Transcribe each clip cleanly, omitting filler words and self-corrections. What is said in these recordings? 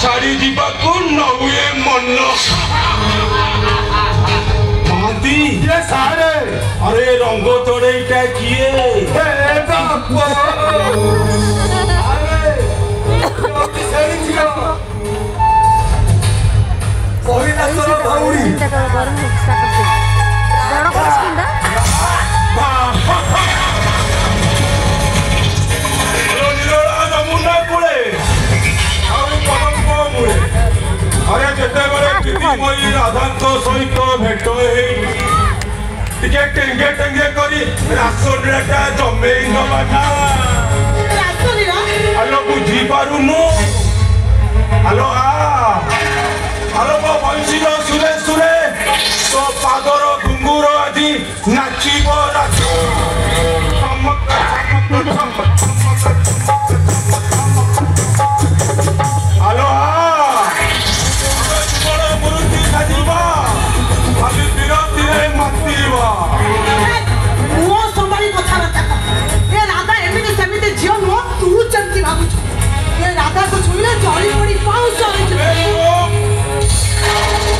छाड़ी जीवा को न हुए मन महांती ये सारे अरे रंग चढ़ेईटा किए अरे जितेबाला राधा सहित भेट टेंगे टेंगे करी राशन रेटा जमे हेलो बुझी पारुनु हेलो हेलो मो बंशीर सुरे सुरे तो पादर घुंगुर आज नाचब हेलो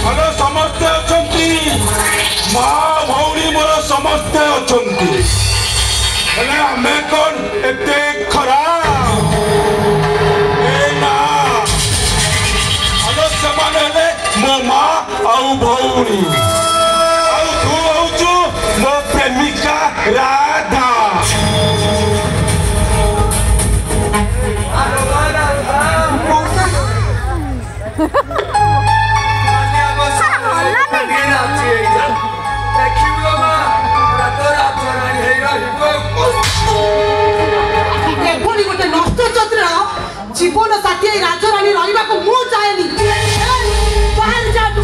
हेलो समस्ते अच्छी माँ भौणी मोर समस्ते अच्छे आम कौन एत खराब हेलो से मो माँ आउ भौणी तू हूँ मो प्रेमिका राधा गोटे नष्ट चंद्र जीवन साथी राजरानी रहा मु चाहेनी बाहर जा तू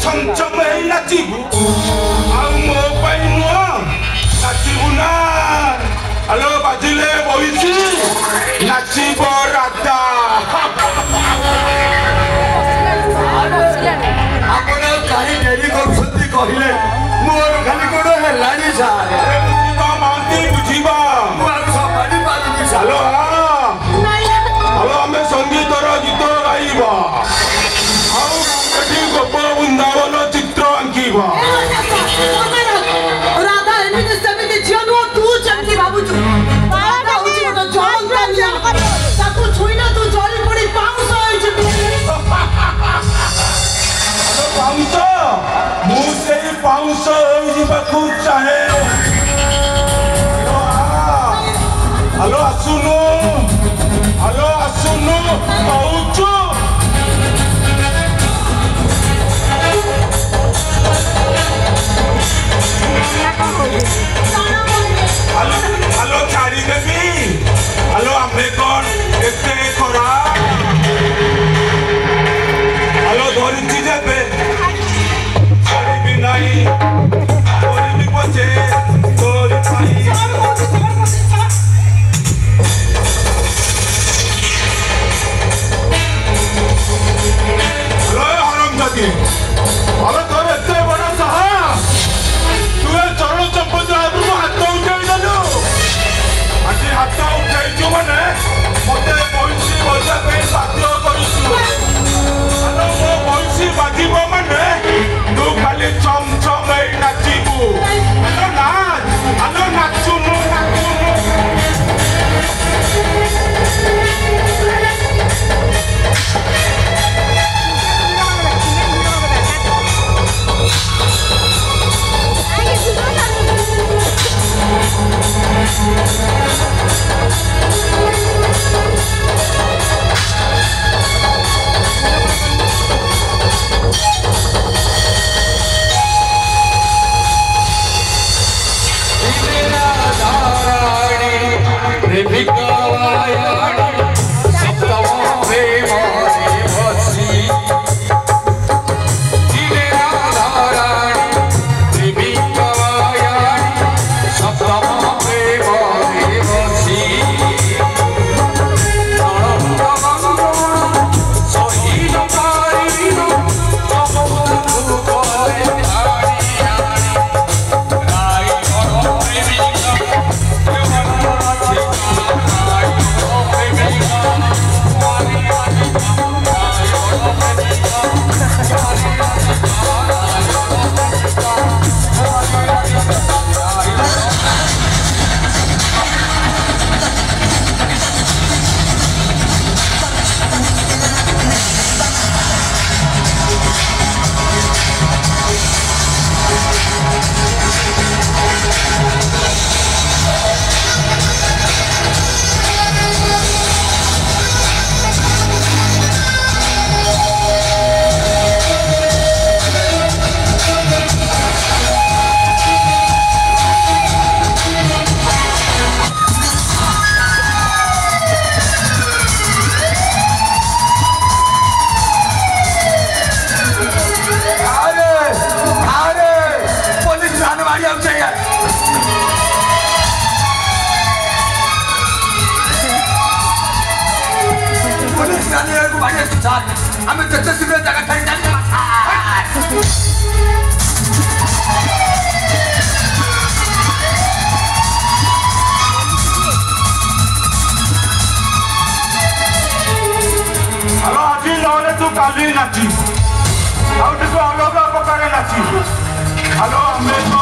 छमछम नाचबू मो नाचबू ना हेलो बाजिले बही नाचब राधा डेरी कहले मोर खाली गोड़ है महांती बुझा हेलो हेलो आम संगीतर गीत गाइबा गोप वृंदावन चित्र आंकिबा राधा एमिति सेमिति झियो नुह तू जेमति भाबुछु राधा होछि गोटे जलंतानिया ताकू छुइना तू जली पड़ी पाउस होइछ पाउस मु सेई पाउस होई जिबाकू चाहे हेलो आसुनु कहूछु हेलो छाड़ी देवी हेलो आमे कौन एते खरा हेलो धरिची जेबे छाड़ी भी नहीं तोरी भी पछे तोरी पाई আমি যেতে শীঘ্র জায়গা ছাড়ি জানি হ্যালো আজি নহলে তু কালি নাচি ଆଉ ଟିକେ ଅଲଗା ପ୍ରକାର ନାଚି ହ୍ୟାଲୋ ଆମ୍ବେଦକର